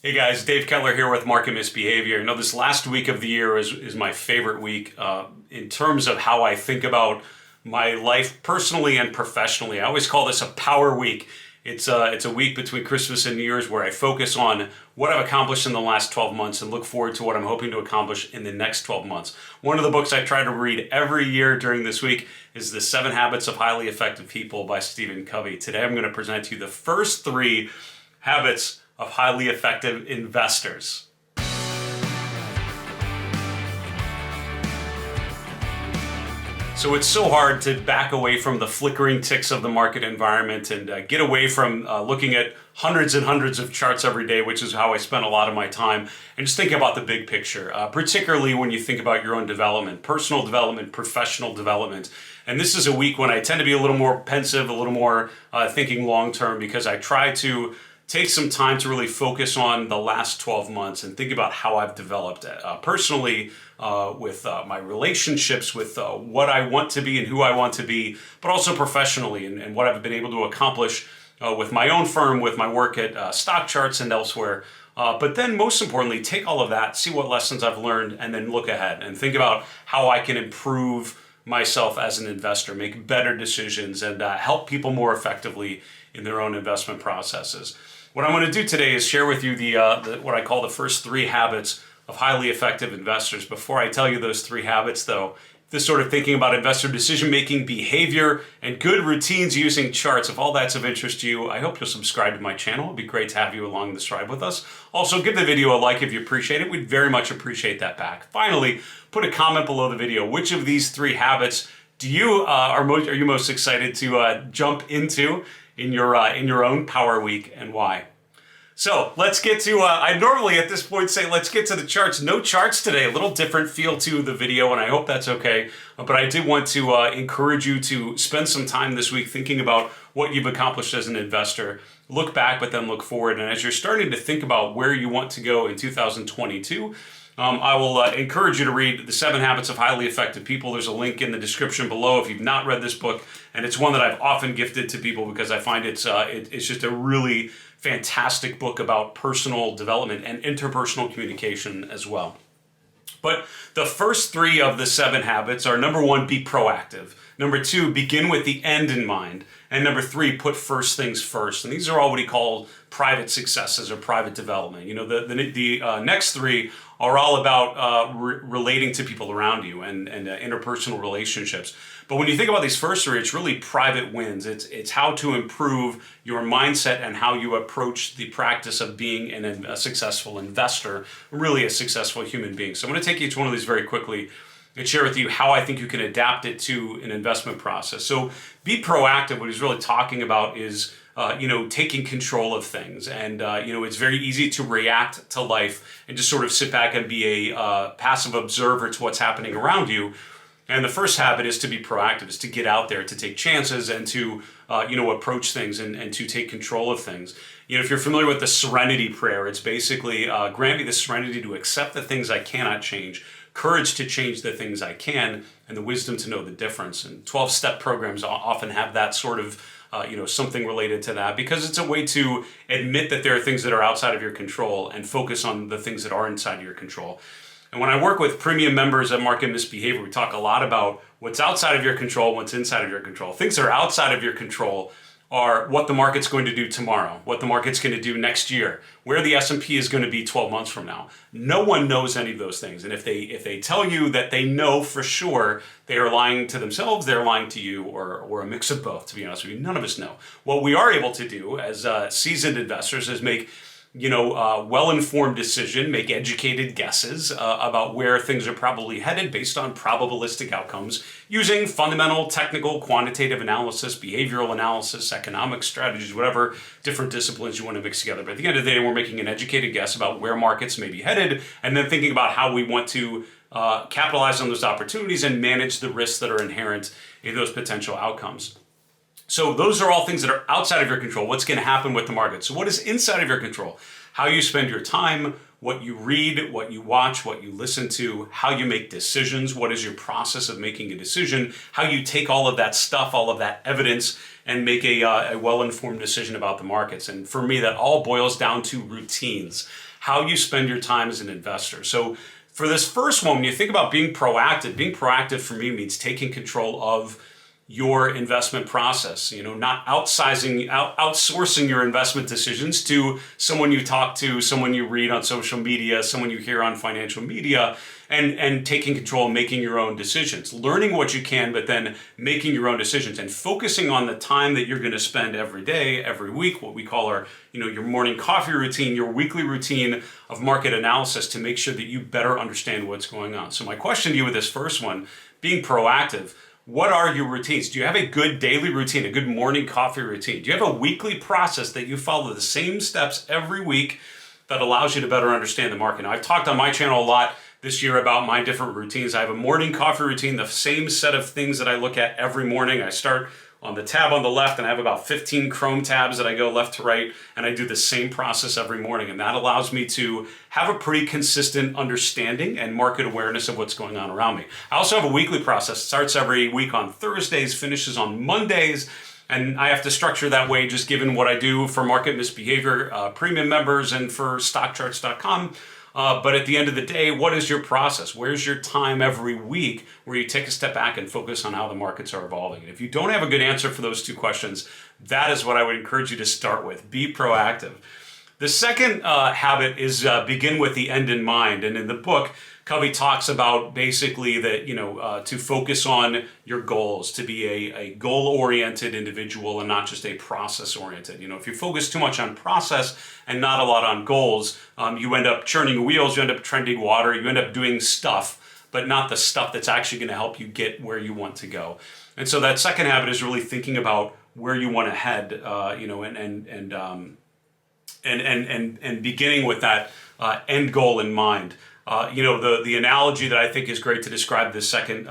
Hey guys, Dave Kettler here with Market Misbehavior. This last week of the year is my favorite week in terms of how I think about my life personally and professionally. I always call this a power week. It's a week between Christmas and New Year's where I focus on what I've accomplished in the last 12 months and look forward to what I'm hoping to accomplish in the next 12 months. One of the books I try to read every year during this week is The 7 Habits of Highly Effective People by Stephen Covey. Today I'm going to present to you the first 3 habits of highly effective investors. So it's so hard to back away from the flickering ticks of the market environment and get away from looking at hundreds and hundreds of charts every day, which is how I spend a lot of my time, and just think about the big picture, particularly when you think about your own development, personal development, professional development. And this is a week when I tend to be a little more pensive, a little more thinking long-term, because I try to take some time to really focus on the last 12 months and think about how I've developed personally with my relationships, with what I want to be and who I want to be, but also professionally and what I've been able to accomplish with my own firm, with my work at StockCharts and elsewhere. But then most importantly, take all of that, see what lessons I've learned, and then look ahead and think about how I can improve myself as an investor, make better decisions, and help people more effectively in their own investment processes. What I'm going to do today is share with you the what I call the first 3 habits of highly effective investors. Before I tell you those 3 habits, though, this sort of thinking about investor decision-making, behavior, and good routines using charts, if all that's of interest to you, I hope you'll subscribe to my channel. It'd be great to have you along this ride with us. Also, give the video a like if you appreciate it. We'd very much appreciate that back. Finally, put a comment below the video. Which of these 3 habits do you are you most excited to jump into in your own Power Week, and why? So let's get to, I normally at this point say, let's get to the charts. No charts today, a little different feel to the video, and I hope that's okay. But I did want to encourage you to spend some time this week thinking about what you've accomplished as an investor. Look back, but then look forward. And as you're starting to think about where you want to go in 2022, I will encourage you to read The 7 Habits of Highly Effective People. There's a link in the description below if you've not read this book, and it's one that I've often gifted to people because I find it's just a really fantastic book about personal development and interpersonal communication as well. But the first 3 of the 7 habits are: number 1, be proactive. Number 2, begin with the end in mind. And number 3, put first things first. And these are all what he called private successes or private development. The next 3 are all about relating to people around you and interpersonal relationships. But when you think about these first 3, it's really private wins. It's how to improve your mindset and how you approach the practice of being a successful investor, really a successful human being. So I'm going to take each one of these very quickly and share with you how I think you can adapt it to an investment process. So be proactive. What he's really talking about is taking control of things. And, it's very easy to react to life and just sort of sit back and be a passive observer to what's happening around you. And the first habit is to be proactive, is to get out there, to take chances and to, approach things and to take control of things. If you're familiar with the serenity prayer, it's basically grant me the serenity to accept the things I cannot change, courage to change the things I can, and the wisdom to know the difference. And 12-step programs often have that sort of something related to that, because it's a way to admit that there are things that are outside of your control and focus on the things that are inside of your control. And when I work with premium members at Market Misbehavior, we talk a lot about what's outside of your control, what's inside of your control. Things that are outside of your control are what the market's going to do tomorrow, what the market's going to do next year, where the S&P is going to be 12 months from now. No one knows any of those things. And if they tell you that they know for sure, they are lying to themselves, they're lying to you, or a mix of both, to be honest with you. None of us know. What we are able to do as seasoned investors is make well-informed decision, make educated guesses about where things are probably headed based on probabilistic outcomes using fundamental, technical, quantitative analysis, behavioral analysis, economic strategies, whatever different disciplines you want to mix together. But at the end of the day, we're making an educated guess about where markets may be headed, and then thinking about how we want to capitalize on those opportunities and manage the risks that are inherent in those potential outcomes. So those are all things that are outside of your control. What's going to happen with the market? So what is inside of your control? How you spend your time, what you read, what you watch, what you listen to, how you make decisions, what is your process of making a decision, how you take all of that stuff, all of that evidence, and make a well-informed decision about the markets. And for me, that all boils down to routines, how you spend your time as an investor. So for this first one, when you think about being proactive for me means taking control of your investment process, not outsourcing your investment decisions to someone you talk to, someone you read on social media, someone you hear on financial media, and taking control and making your own decisions, learning what you can, but then making your own decisions and focusing on the time that you're going to spend every day, every week, what we call our, your morning coffee routine, your weekly routine of market analysis to make sure that you better understand what's going on. So my question to you with this first one, being proactive, what are your routines? Do you have a good daily routine, a good morning coffee routine? Do you have a weekly process that you follow the same steps every week that allows you to better understand the market? Now, I've talked on my channel a lot this year about my different routines. I have a morning coffee routine, the same set of things that I look at every morning. I start on the tab on the left, and I have about 15 Chrome tabs that I go left to right, and I do the same process every morning. And that allows me to have a pretty consistent understanding and market awareness of what's going on around me. I also have a weekly process. It starts every week on Thursdays, finishes on Mondays, and I have to structure that way just given what I do for Market Misbehavior premium members and for StockCharts.com. But at the end of the day, what is your process? Where's your time every week where you take a step back and focus on how the markets are evolving? And if you don't have a good answer for those two questions, that is what I would encourage you to start with. Be proactive. The second habit is begin with the end in mind. And in the book, Covey talks about basically that, to focus on your goals, to be a goal-oriented individual and not just a process-oriented. If you focus too much on process and not a lot on goals, you end up churning wheels, you end up treading water, you end up doing stuff, but not the stuff that's actually going to help you get where you want to go. And so that second habit is really thinking about where you want to head, and beginning with that end goal in mind. The analogy that I think is great to describe the second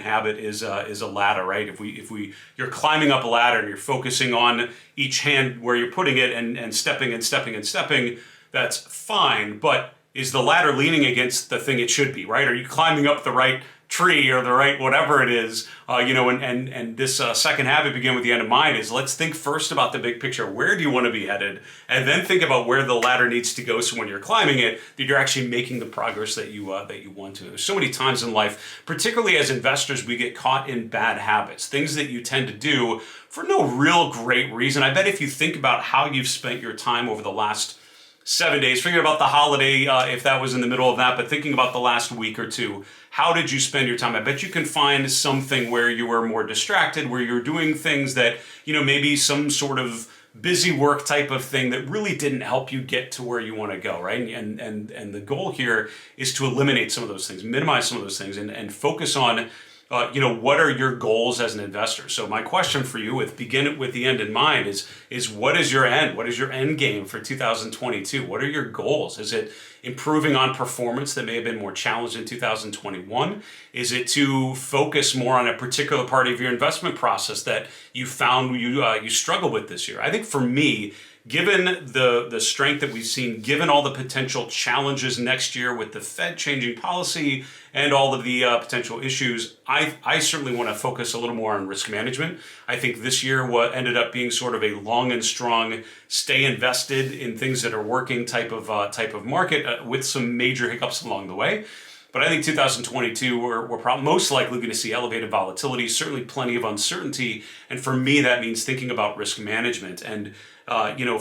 habit is a ladder, right? If you're climbing up a ladder and you're focusing on each hand where you're putting it and stepping and stepping and stepping, that's fine. But is the ladder leaning against the thing it should be, right? Are you climbing up the right tree or the right whatever it is? And this second habit, begin with the end in mind, is let's think first about the big picture. Where do you want to be headed? And then think about where the ladder needs to go, so when you're climbing it, that you're actually making the progress that you want to. There's so many times in life, particularly as investors, we get caught in bad habits, things that you tend to do for no real great reason. I bet if you think about how you've spent your time over the last 7 days, forget about the holiday if that was in the middle of that, but thinking about the last week or two, how did you spend your time? I bet you can find something where you were more distracted, where you're doing things that, maybe some sort of busy work type of thing that really didn't help you get to where you want to go, right? And the goal here is to eliminate some of those things, minimize some of those things, and focus on what are your goals as an investor? So my question for you, begin with the end in mind, is what is your end? What is your end game for 2022? What are your goals? Is it improving on performance that may have been more challenged in 2021? Is it to focus more on a particular part of your investment process that you found you struggled with this year? I think for me, given the strength that we've seen, given all the potential challenges next year with the Fed changing policy and all of the potential issues, I certainly want to focus a little more on risk management. I think this year what ended up being sort of a long and strong, stay invested in things that are working type of market with some major hiccups along the way. But I think 2022, we're most likely going to see elevated volatility, certainly plenty of uncertainty. And for me, that means thinking about risk management. And,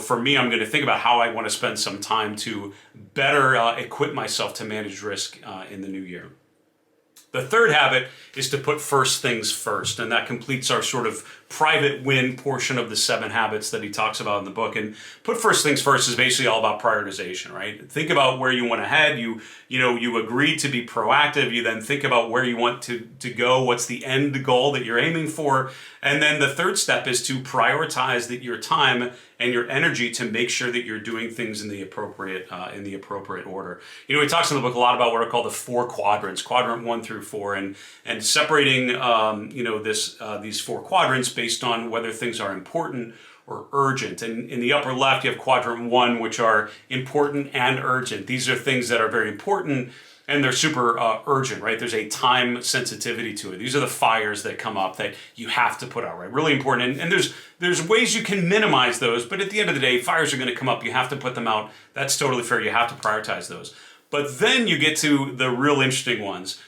for me, I'm going to think about how I want to spend some time to better equip myself to manage risk in the new year. The third habit is to put first things first, and that completes our sort of private win portion of the 7 habits that he talks about in the book. And put first things first is basically all about prioritization, right? Think about where you want to head. You agree to be proactive. You then think about where you want to go. What's the end goal that you're aiming for? And then the third step is to prioritize your time and your energy to make sure that you're doing things in the appropriate order. He talks in the book a lot about what are called the 4 quadrants, quadrant 1 through 4, and separating these 4 quadrants based on whether things are important or urgent. And in the upper left, you have quadrant 1, which are important and urgent. These are things that are very important and they're super urgent, right? There's a time sensitivity to it. These are the fires that come up that you have to put out, right? Really important. And there's ways you can minimize those, but at the end of the day, fires are going to come up. You have to put them out. That's totally fair. You have to prioritize those. But then you get to the real interesting ones.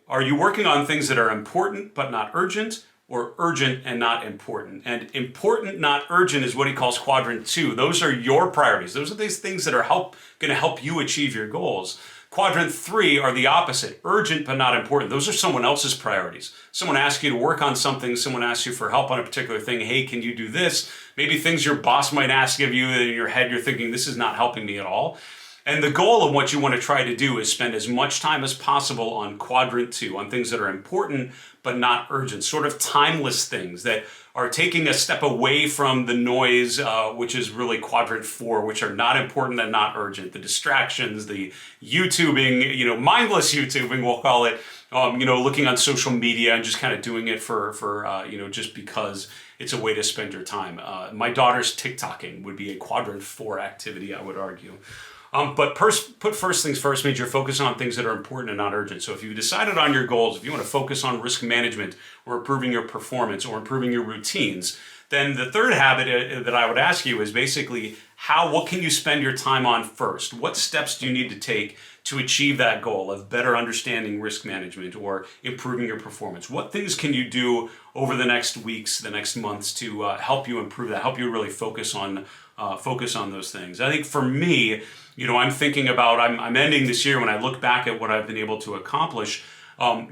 Are you working on things that are important but not urgent, or urgent and not important? And important, not urgent is what he calls quadrant 2. Those are your priorities. Those are these things that are going to help you achieve your goals. Quadrant 3 are the opposite, urgent but not important. Those are someone else's priorities. Someone asks you to work on something, someone asks you for help on a particular thing. Hey, can you do this? Maybe things your boss might ask of you that in your head you're thinking, this is not helping me at all. And the goal of what you want to try to do is spend as much time as possible on quadrant 2, on things that are important but not urgent, sort of timeless things that are taking a step away from the noise, which is really quadrant 4, which are not important and not urgent. The distractions, the YouTubing, mindless YouTubing, we'll call it, looking on social media and just kind of doing it for just because it's a way to spend your time. My daughter's TikToking would be a quadrant 4 activity, I would argue. But put first things first means you're focusing on things that are important and not urgent. So if you've decided on your goals, if you want to focus on risk management or improving your performance or improving your routines, then the third habit that I would ask you is basically what can you spend your time on first? What steps do you need to take to achieve that goal of better understanding risk management or improving your performance? What things can you do over the next weeks, the next months to help you improve that, help you really focus on those things? I think for me, I'm thinking about, I'm ending this year when I look back at what I've been able to accomplish. I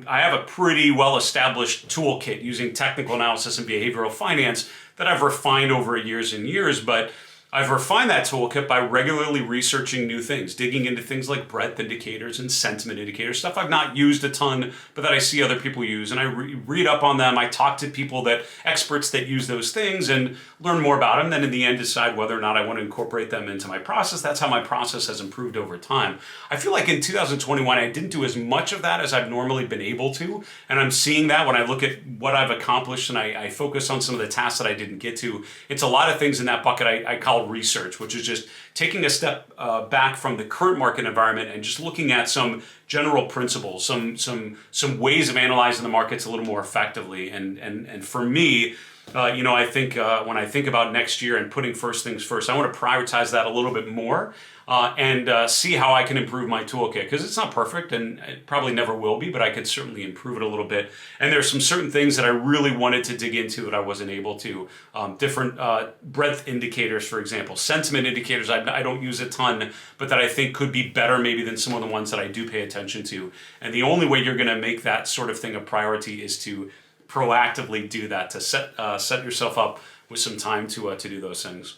have a pretty well-established toolkit using technical analysis and behavioral finance that I've refined over years and years, but I've refined that toolkit by regularly researching new things, digging into things like breadth indicators and sentiment indicators, stuff I've not used a ton, but that I see other people use. And I read up on them. I talk to experts that use those things and learn more about them. Then in the end, decide whether or not I want to incorporate them into my process. That's how my process has improved over time. I feel like in 2021, I didn't do as much of that as I've normally been able to. And I'm seeing that when I look at what I've accomplished and I focus on some of the tasks that I didn't get to. It's a lot of things in that bucket I call research, which is just taking a step back from the current market environment and just looking at some general principles, some ways of analyzing the markets a little more effectively. And for me, I think when I think about next year and putting first things first, I want to prioritize that a little bit more and see how I can improve my toolkit, because it's not perfect and it probably never will be, but I could certainly improve it a little bit. And there's some certain things that I really wanted to dig into that I wasn't able to. Different breadth indicators, for example, sentiment indicators I don't use a ton, but that I think could be better maybe than some of the ones that I do pay attention to. And the only way you're going to make that sort of thing a priority is to proactively do that, to set yourself up with some time to do those things.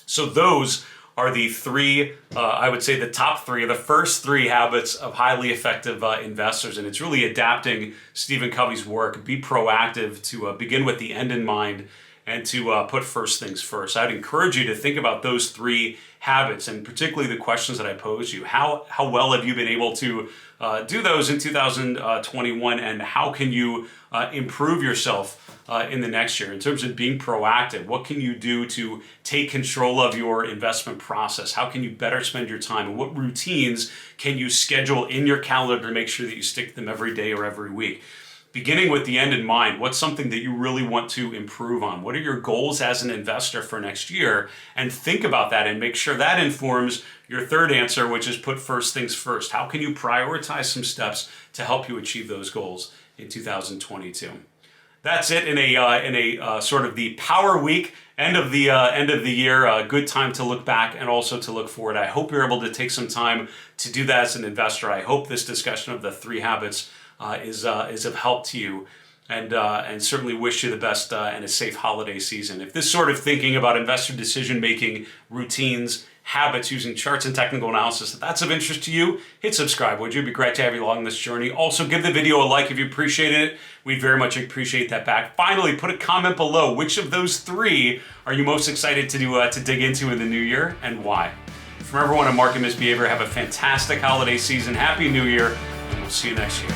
So those are the three, I would say the top three, the first three habits of highly effective investors. And it's really adapting Stephen Covey's work. Be proactive, to begin with the end in mind, and to put first things first. I'd encourage you to think about those three habits, and particularly the questions that I posed you. How well have you been able to do those in 2021, and how can you improve yourself in the next year in terms of being proactive? What can you do to take control of your investment process? How can you better spend your time? And what routines can you schedule in your calendar to make sure that you stick to them every day or every week? Beginning with the end in mind, what's something that you really want to improve on? What are your goals as an investor for next year? And think about that and make sure that informs your third answer, which is put first things first. How can you prioritize some steps to help you achieve those goals in 2022? That's it in a sort of the power week, end of the year. A good time to look back and also to look forward. I hope you're able to take some time to do that as an investor. I hope this discussion of the three habits is of help to you, and certainly wish you the best and a safe holiday season. If this sort of thinking about investor decision making, routines, habits using charts and technical analysis, if that's of interest to you, hit subscribe, would you? It'd be great to have you along this journey. Also, give the video a like if you appreciated it. We'd very much appreciate that back. Finally, put a comment below. Which of those three are you most excited to dig into in the new year, and why? From everyone at Market Misbehavior, have a fantastic holiday season. Happy New Year, and we'll see you next year.